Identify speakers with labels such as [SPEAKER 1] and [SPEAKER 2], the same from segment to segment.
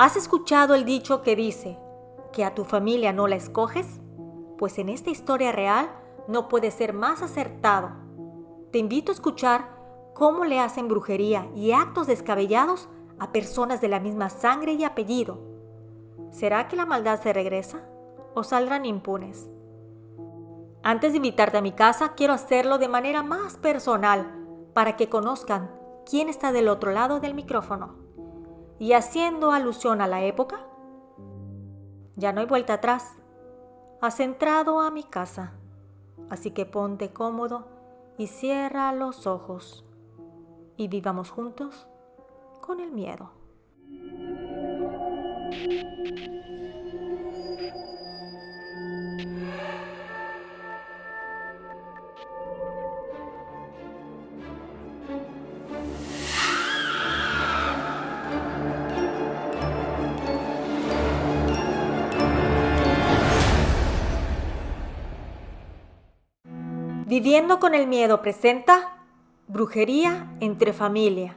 [SPEAKER 1] ¿Has escuchado el dicho que dice que a tu familia no la escoges? Pues en esta historia real no puede ser más acertado. Te invito a escuchar cómo le hacen brujería y actos descabellados a personas de la misma sangre y apellido. ¿Será que la maldad se regresa o saldrán impunes? Antes de invitarte a mi casa, quiero hacerlo de manera más personal para que conozcan quién está del otro lado del micrófono. Y haciendo alusión a la época, ya no hay vuelta atrás. Has entrado a mi casa, así que ponte cómodo y cierra los ojos y vivamos juntos con el miedo. Viviendo con el miedo presenta Brujería entre familia,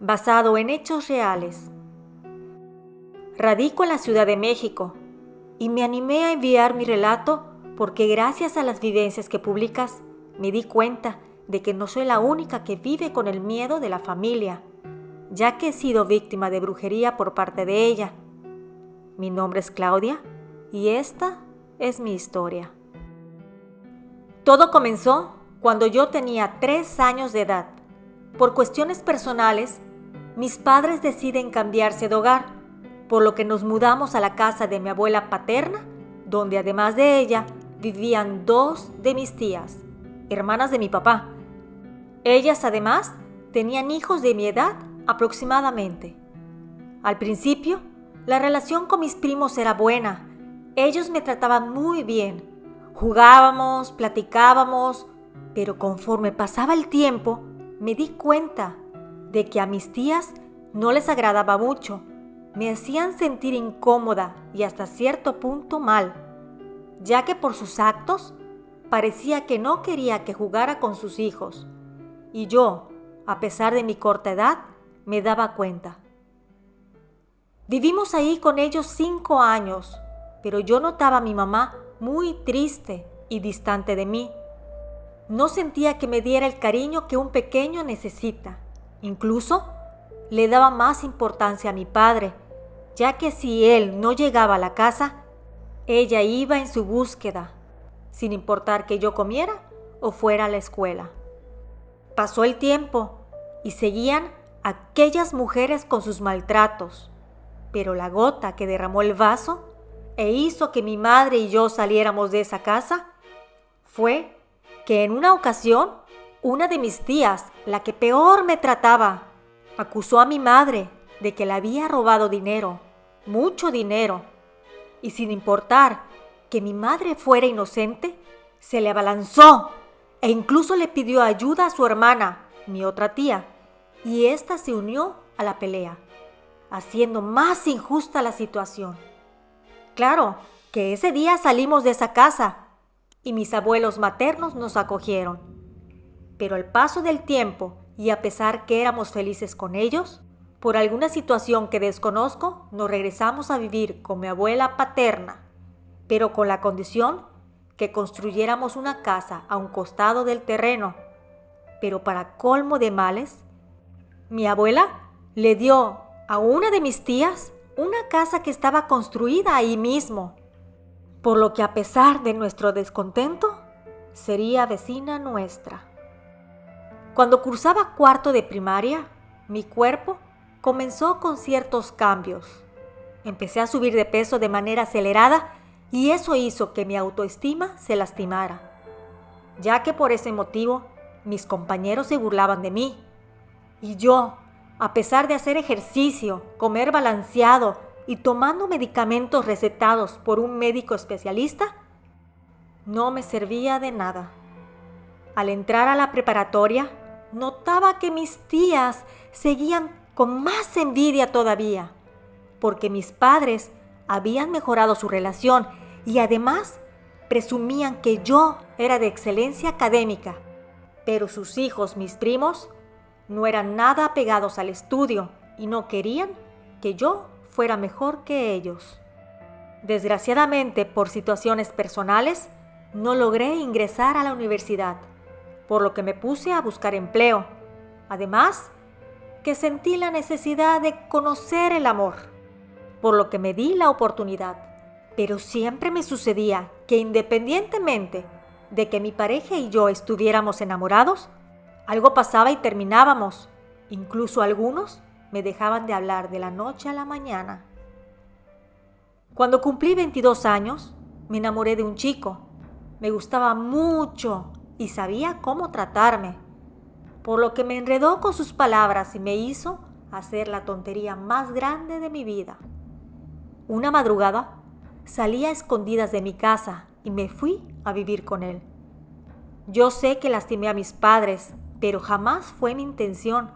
[SPEAKER 1] basado en hechos reales. Radico en la Ciudad de México y me animé a enviar mi relato porque gracias a las vivencias que publicas me di cuenta de que no soy la única que vive con el miedo de la familia, ya que he sido víctima de brujería por parte de ella. Mi nombre es Claudia y esta es mi historia. Todo comenzó cuando yo tenía 3 años de edad. Por cuestiones personales, mis padres deciden cambiarse de hogar, por lo que nos mudamos a la casa de mi abuela paterna, donde además de ella vivían 2 de mis tías, hermanas de mi papá. Ellas además tenían hijos de mi edad aproximadamente. Al principio, la relación con mis primos era buena. Ellos me trataban muy bien. Jugábamos, platicábamos, pero conforme pasaba el tiempo, me di cuenta de que a mis tías no les agradaba mucho. Me hacían sentir incómoda y hasta cierto punto mal, ya que por sus actos parecía que no quería que jugara con sus hijos. Y yo, a pesar de mi corta edad, me daba cuenta. Vivimos ahí con ellos 5 años, pero yo notaba a mi mamá muy triste y distante de mí. No sentía que me diera el cariño que un pequeño necesita. Incluso le daba más importancia a mi padre, ya que si él no llegaba a la casa, ella iba en su búsqueda, sin importar que yo comiera o fuera a la escuela. Pasó el tiempo y seguían aquellas mujeres con sus maltratos, pero la gota que derramó el vaso e hizo que mi madre y yo saliéramos de esa casa fue que en una ocasión una de mis tías, la que peor me trataba, acusó a mi madre de que le había robado dinero, mucho dinero, y sin importar que mi madre fuera inocente, se le abalanzó e incluso le pidió ayuda a su hermana, mi otra tía, y ésta se unió a la pelea, haciendo más injusta la situación. Claro que ese día salimos de esa casa y mis abuelos maternos nos acogieron. Pero al paso del tiempo y a pesar que éramos felices con ellos, por alguna situación que desconozco, nos regresamos a vivir con mi abuela paterna, pero con la condición que construyéramos una casa a un costado del terreno. Pero para colmo de males, mi abuela le dio a una de mis tías una casa que estaba construida ahí mismo, por lo que a pesar de nuestro descontento, sería vecina nuestra. Cuando cursaba 4º de primaria, mi cuerpo comenzó con ciertos cambios. Empecé a subir de peso de manera acelerada y eso hizo que mi autoestima se lastimara, ya que por ese motivo mis compañeros se burlaban de mí. Y yo, a pesar de hacer ejercicio, comer balanceado y tomando medicamentos recetados por un médico especialista, no me servía de nada. Al entrar a la preparatoria, notaba que mis tías seguían con más envidia todavía, porque mis padres habían mejorado su relación y además presumían que yo era de excelencia académica, pero sus hijos, mis primos, no eran nada apegados al estudio y no querían que yo fuera mejor que ellos. Desgraciadamente, por situaciones personales, no logré ingresar a la universidad, por lo que me puse a buscar empleo. Además, que sentí la necesidad de conocer el amor, por lo que me di la oportunidad. Pero siempre me sucedía que independientemente de que mi pareja y yo estuviéramos enamorados, algo pasaba y terminábamos. Incluso algunos me dejaban de hablar de la noche a la mañana. Cuando cumplí 22 años, me enamoré de un chico. Me gustaba mucho y sabía cómo tratarme, por lo que me enredó con sus palabras y me hizo hacer la tontería más grande de mi vida. Una madrugada, salí a escondidas de mi casa y me fui a vivir con él. Yo sé que lastimé a mis padres, pero jamás fue mi intención.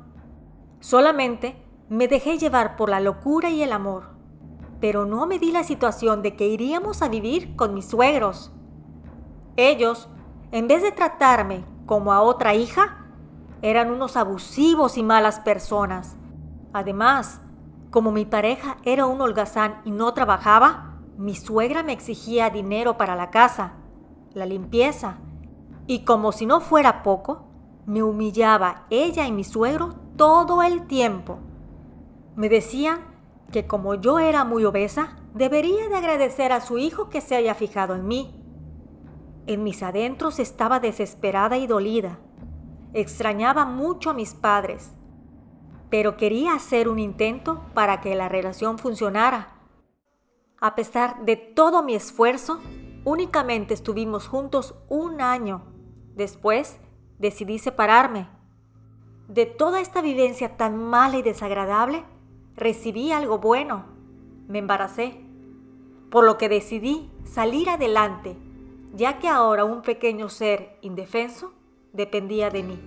[SPEAKER 1] Solamente me dejé llevar por la locura y el amor, pero no me di la situación de que iríamos a vivir con mis suegros. Ellos, en vez de tratarme como a otra hija, eran unos abusivos y malas personas. Además, como mi pareja era un holgazán y no trabajaba, mi suegra me exigía dinero para la casa, la limpieza, y como si no fuera poco, me humillaba ella y mi suegro todo el tiempo. Me decían que como yo era muy obesa, debería de agradecer a su hijo que se haya fijado en mí. En mis adentros estaba desesperada y dolida. Extrañaba mucho a mis padres, pero quería hacer un intento para que la relación funcionara. A pesar de todo mi esfuerzo, únicamente estuvimos juntos 1 año. Después, decidí separarme. De toda esta vivencia tan mala y desagradable, recibí algo bueno. Me embaracé, por lo que decidí salir adelante, ya que ahora un pequeño ser indefenso dependía de mí.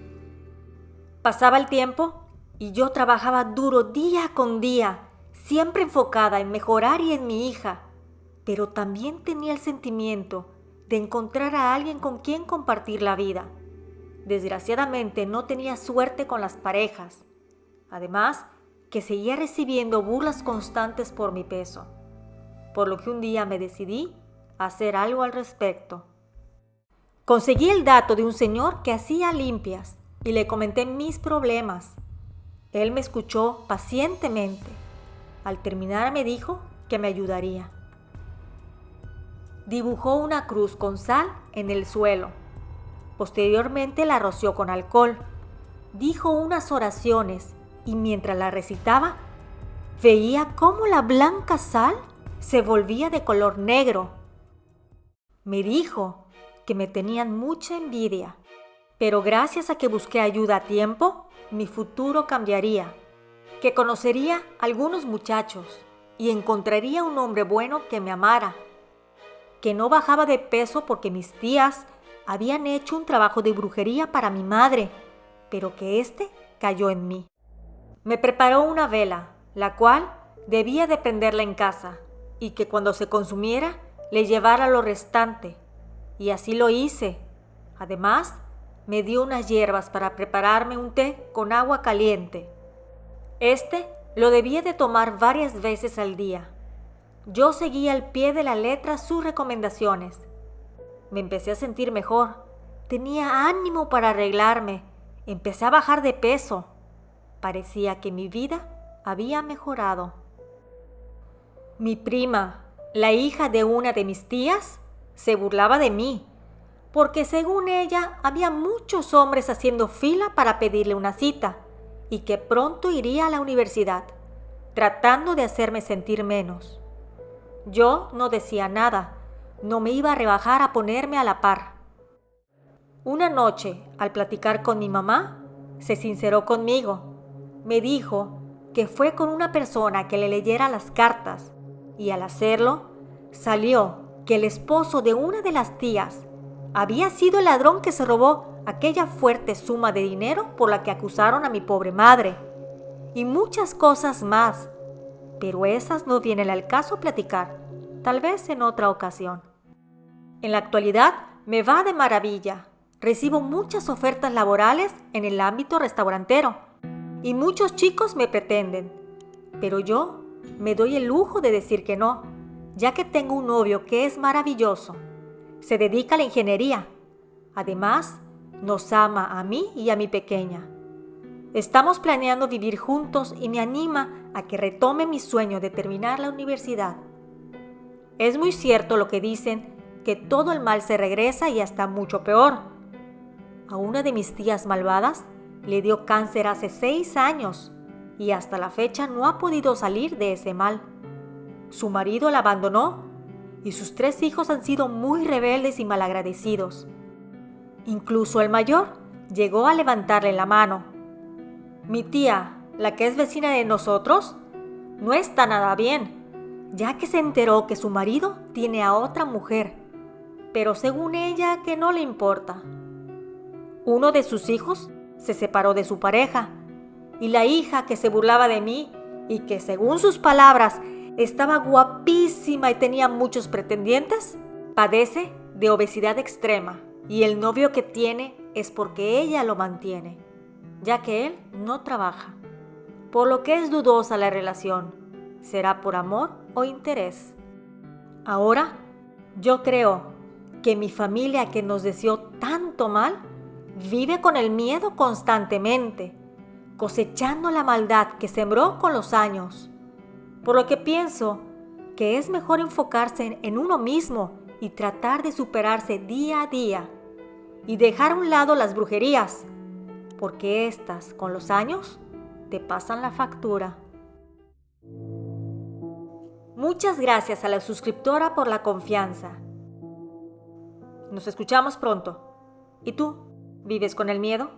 [SPEAKER 1] Pasaba el tiempo y yo trabajaba duro día con día, siempre enfocada en mejorar y en mi hija, pero también tenía el sentimiento de encontrar a alguien con quien compartir la vida. Desgraciadamente no tenía suerte con las parejas. Además, que seguía recibiendo burlas constantes por mi peso, por lo que un día me decidí a hacer algo al respecto. Conseguí el dato de un señor que hacía limpias y le comenté mis problemas. Él me escuchó pacientemente. Al terminar me dijo que me ayudaría. Dibujó una cruz con sal en el suelo. Posteriormente la roció con alcohol. Dijo unas oraciones y mientras la recitaba, veía cómo la blanca sal se volvía de color negro. Me dijo que me tenían mucha envidia, pero gracias a que busqué ayuda a tiempo, mi futuro cambiaría, que conocería a algunos muchachos y encontraría un hombre bueno que me amara, que no bajaba de peso porque mis tías habían hecho un trabajo de brujería para mi madre, pero que éste cayó en mí. Me preparó una vela, la cual debía de prenderla en casa, y que cuando se consumiera le llevara lo restante, y así lo hice. Además, me dio unas hierbas para prepararme un té con agua caliente. Este lo debía de tomar varias veces al día. Yo seguía al pie de la letra sus recomendaciones. Me empecé a sentir mejor. Tenía ánimo para arreglarme. Empecé a bajar de peso. Parecía que mi vida había mejorado. Mi prima, la hija de una de mis tías, se burlaba de mí, porque según ella había muchos hombres haciendo fila para pedirle una cita y que pronto iría a la universidad, tratando de hacerme sentir menos. Yo no decía nada, no me iba a rebajar a ponerme a la par. Una noche, al platicar con mi mamá, se sinceró conmigo. Me dijo que fue con una persona que le leyera las cartas y al hacerlo, salió que el esposo de una de las tías había sido el ladrón que se robó aquella fuerte suma de dinero por la que acusaron a mi pobre madre, y muchas cosas más, pero esas no vienen al caso platicar, tal vez en otra ocasión. En la actualidad me va de maravilla, recibo muchas ofertas laborales en el ámbito restaurantero, y muchos chicos me pretenden, pero yo me doy el lujo de decir que no, ya que tengo un novio que es maravilloso. Se dedica a la ingeniería. Además, nos ama a mí y a mi pequeña. Estamos planeando vivir juntos y me anima a que retome mi sueño de terminar la universidad. Es muy cierto lo que dicen, que todo el mal se regresa y hasta mucho peor. A una de mis tías malvadas le dio cáncer hace 6 años y hasta la fecha no ha podido salir de ese mal. Su marido la abandonó y sus 3 hijos han sido muy rebeldes y malagradecidos. Incluso el mayor llegó a levantarle la mano. Mi tía, la que es vecina de nosotros, no está nada bien, ya que se enteró que su marido tiene a otra mujer, pero según ella que no le importa. Uno de sus hijos se separó de su pareja y la hija que se burlaba de mí y que según sus palabras estaba guapísima y tenía muchos pretendientes, padece de obesidad extrema y el novio que tiene es porque ella lo mantiene, ya que él no trabaja, por lo que es dudosa la relación. ¿Será por amor o interés? Ahora, yo creo que mi familia que nos deseó tanto mal vive con el miedo constantemente, cosechando la maldad que sembró con los años. Por lo que pienso que es mejor enfocarse en uno mismo y tratar de superarse día a día y dejar a un lado las brujerías, porque estas, con los años, te pasan la factura. Muchas gracias a la suscriptora por la confianza. Nos escuchamos pronto. ¿Y tú? ¿Vives con el miedo?